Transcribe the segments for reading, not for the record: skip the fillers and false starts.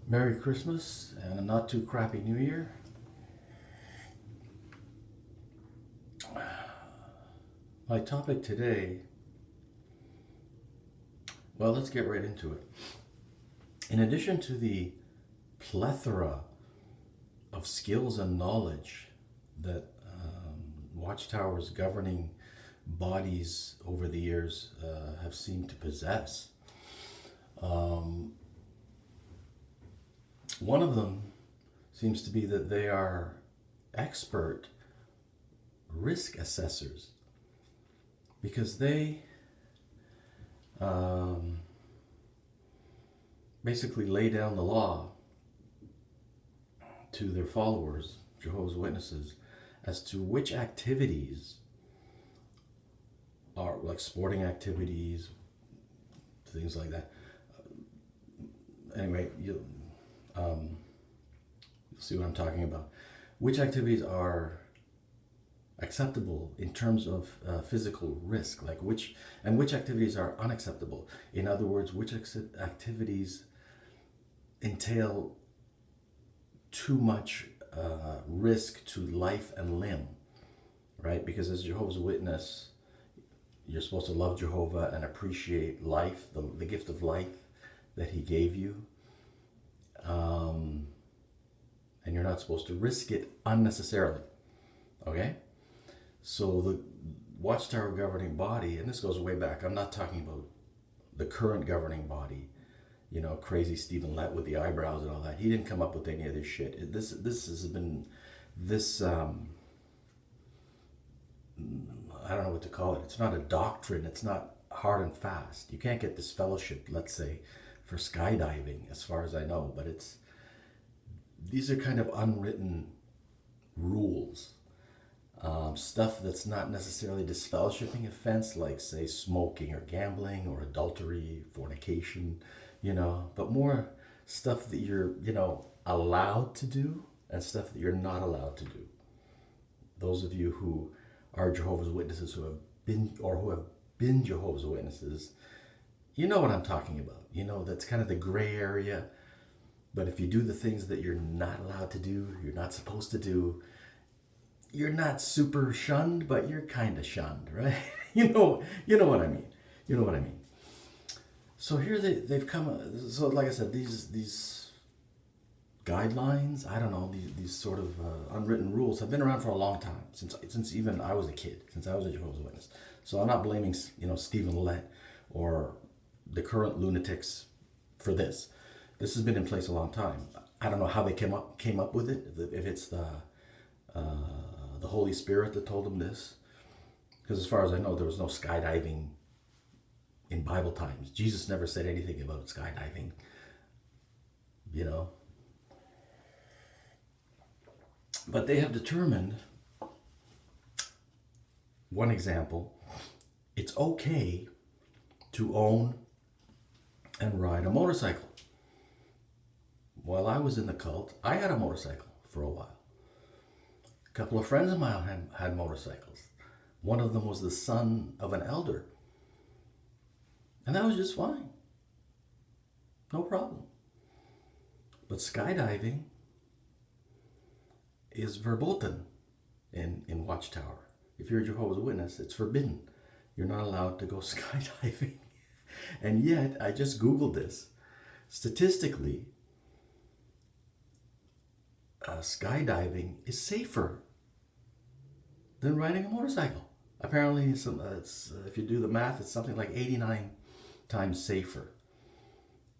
Merry Christmas and a not too crappy New Year. My topic today, well, let's get right into it. In addition to the plethora of skills and knowledge that Watchtower's governing bodies over the years have seemed to possess, um, one of them seems to be that they are expert risk assessors because they um, basically lay down the law to their followers, Jehovah's Witnesses, as to which activities are like sporting activities, things like that. Anyway, you'll see what I'm talking about. Which activities are acceptable in terms of physical risk, like which activities are unacceptable. In other words, which activities entail too much risk to life and limb, right? Because as Jehovah's Witness, you're supposed to love Jehovah and appreciate life, the gift of life that he gave you. And you're not supposed to risk it unnecessarily, okay? So the Watchtower governing body, and this goes way back, I'm not talking about the current governing body, you know, crazy Stephen Lett with the eyebrows and all that. He didn't come up with any of this shit. This has been, this, I don't know what to call it. It's not a doctrine. It's not hard and fast. You can't get this fellowship, let's say, for skydiving, as far as I know. But these are kind of unwritten rules. Stuff that's not necessarily disfellowshipping offense, like, say, smoking or gambling or adultery, fornication, you know, but more stuff that you're, you know, allowed to do and stuff that you're not allowed to do. Those of you who are Jehovah's Witnesses who have been Jehovah's Witnesses, you know what I'm talking about. You know, that's kind of the gray area. But if you do the things that you're not allowed to do, you're not supposed to do, you're not super shunned, but you're kind of shunned, right? You know what I mean. You know what I mean. So here they've come. So like I said, these guidelines, I don't know, these sort of unwritten rules have been around for a long time, since even I was a kid, since I was a Jehovah's Witness. So I'm not blaming, you know, Stephen Lett or the current lunatics for this. This has been in place a long time. I don't know how they came up with it. If it's the Holy Spirit that told them this, because as far as I know, there was no skydiving in Bible times. Jesus never said anything about skydiving. You know. But they have determined, one example, it's okay to own and ride a motorcycle. While I was in the cult, I had a motorcycle for a while. A couple of friends of mine had motorcycles. One of them was the son of an elder. And that was just fine. No problem. But skydiving is verboten in Watchtower. If you're a Jehovah's Witness, it's forbidden. You're not allowed to go skydiving. And yet, I just Googled this. Statistically, skydiving is safer than riding a motorcycle. Apparently, if you do the math, it's something like 89 times safer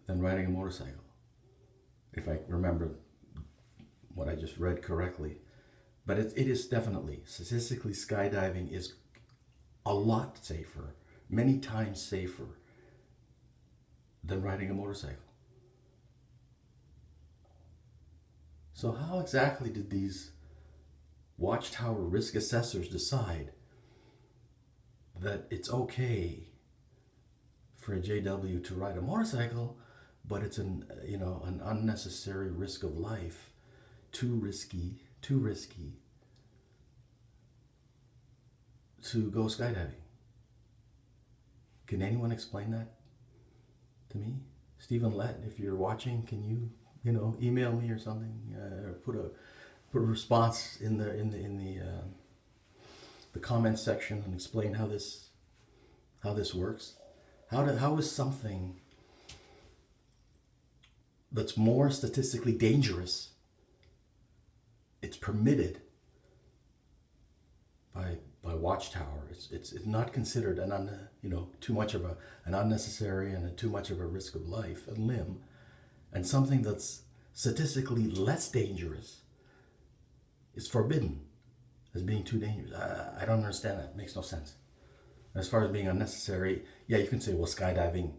than riding a motorcycle, if I remember what I just read correctly. But it is definitely, statistically, skydiving is a lot safer, many times safer than riding a motorcycle. So how exactly did these Watchtower risk assessors decide that it's okay for a JW to ride a motorcycle, but it's an unnecessary risk of life, too risky to go skydiving? Can anyone explain that to me? Stephen Lett, if you're watching, can you email me or something, or put a response in the comments section and explain how this works. How is something that's more statistically dangerous, it's permitted by Watchtower. It's not considered too much of an unnecessary and too much of a risk of life and limb, and something that's statistically less dangerous is forbidden as being too dangerous. I don't understand that. It makes no sense. As far as being unnecessary, yeah, you can say, well, skydiving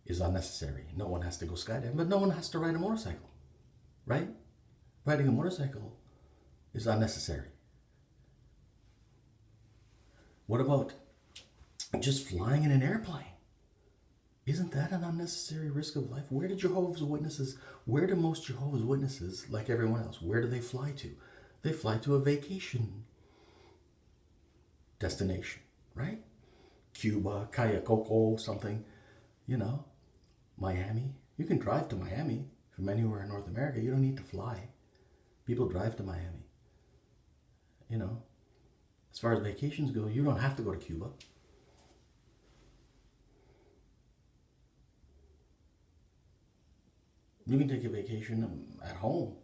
is unnecessary. No one has to go skydiving, but no one has to ride a motorcycle, right? Riding a motorcycle is unnecessary. What about just flying in an airplane? Isn't that an unnecessary risk of life? Where do most Jehovah's Witnesses, like everyone else, where do they fly to? They fly to a vacation destination, right? Cuba, Cayacoco, something, Miami. You can drive to Miami from anywhere in North America. You don't need to fly. People drive to Miami. As far as vacations go, you don't have to go to Cuba. You can take a vacation at home.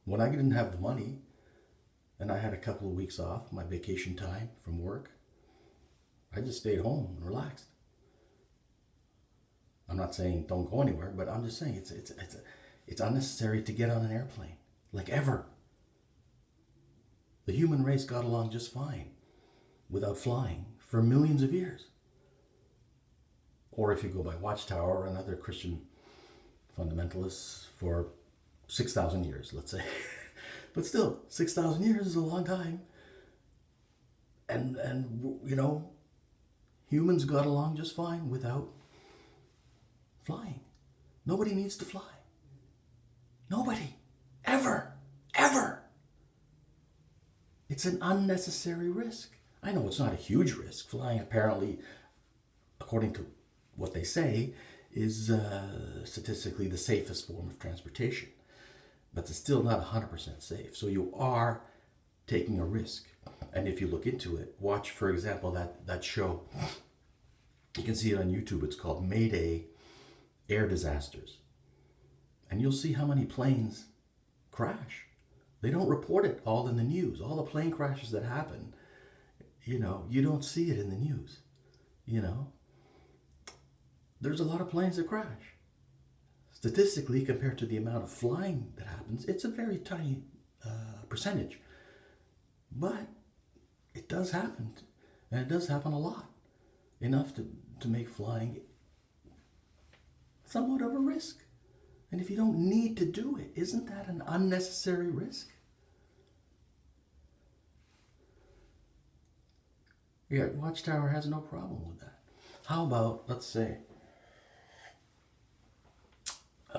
When I didn't have the money and I had a couple of weeks off, my vacation time from work, I just stayed home and relaxed. I'm not saying don't go anywhere, but I'm just saying it's unnecessary to get on an airplane, like ever. The human race got along just fine without flying for millions of years. Or if you go by Watchtower and other Christian fundamentalists, for 6,000 years, let's say. But still, 6,000 years is a long time. And humans got along just fine without flying. Nobody needs to fly. Nobody. Ever. Ever. It's an unnecessary risk. I know it's not a huge risk. Flying, apparently, according to what they say, is statistically the safest form of transportation. But it's still not 100% safe. So you are taking a risk. And if you look into it, watch, for example, that show. You can see it on YouTube. It's called Mayday Air Disasters. And you'll see how many planes crash. They don't report it all in the news. All the plane crashes that happen, you don't see it in the news. There's a lot of planes that crash. Statistically, compared to the amount of flying that happens, it's a very tiny percentage. But it does happen, and it does happen a lot. Enough to make flying somewhat of a risk. And if you don't need to do it, isn't that an unnecessary risk? Yeah, Watchtower has no problem with that. How about, let's say,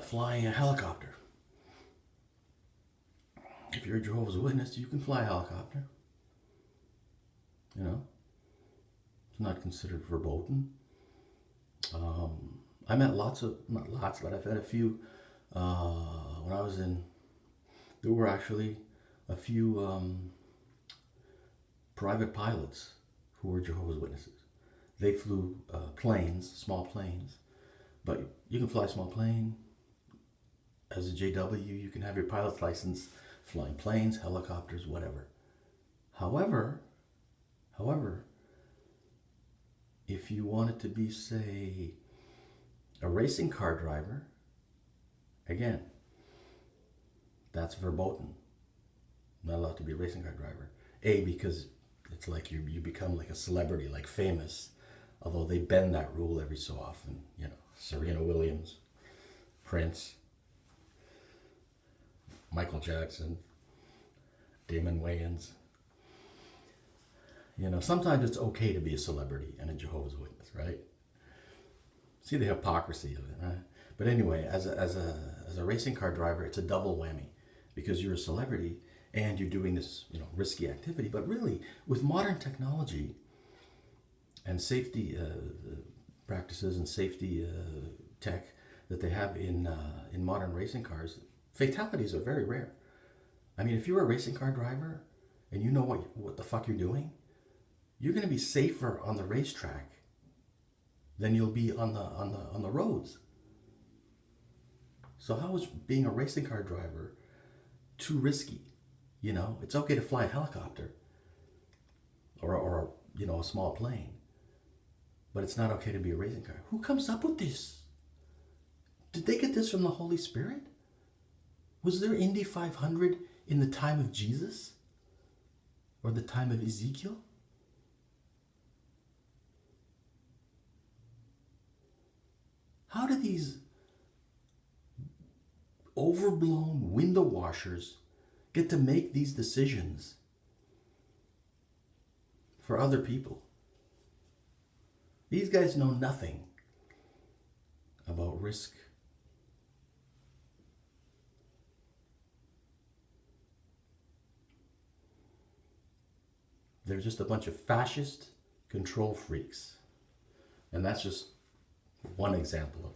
flying a helicopter? If you're a Jehovah's Witness, you can fly a helicopter. It's not considered verboten. I met not lots, but I've had a few. When I was there were actually a few private pilots who were Jehovah's Witnesses. They flew planes, small planes, but you can fly a small plane. As a JW, you can have your pilot's license flying planes, helicopters, whatever. However, if you wanted to be, say, a racing car driver, again, that's verboten. Not allowed to be a racing car driver. Because it's like you become like a celebrity, like famous, although they bend that rule every so often. Serena Williams, Prince, Michael Jackson, Damon Wayans. Sometimes it's okay to be a celebrity and a Jehovah's Witness, right? See the hypocrisy of it, right? But anyway, as a racing car driver, it's a double whammy, because you're a celebrity and you're doing this, risky activity. But really, with modern technology and safety practices and safety tech that they have in modern racing cars, Fatalities are very rare. I mean, if you're a racing car driver and you know what the fuck you're doing, you're going to be safer on the racetrack than you'll be on the roads. So how is being a racing car driver too risky? You know, it's okay to fly a helicopter or a small plane, but it's not okay to be a racing car. Who comes up with this? Did they get this from the Holy Spirit? Was there Indy 500 in the time of Jesus or the time of Ezekiel? How do these overblown window washers get to make these decisions for other people? These guys know nothing about risk. They're just a bunch of fascist control freaks. And that's just one example of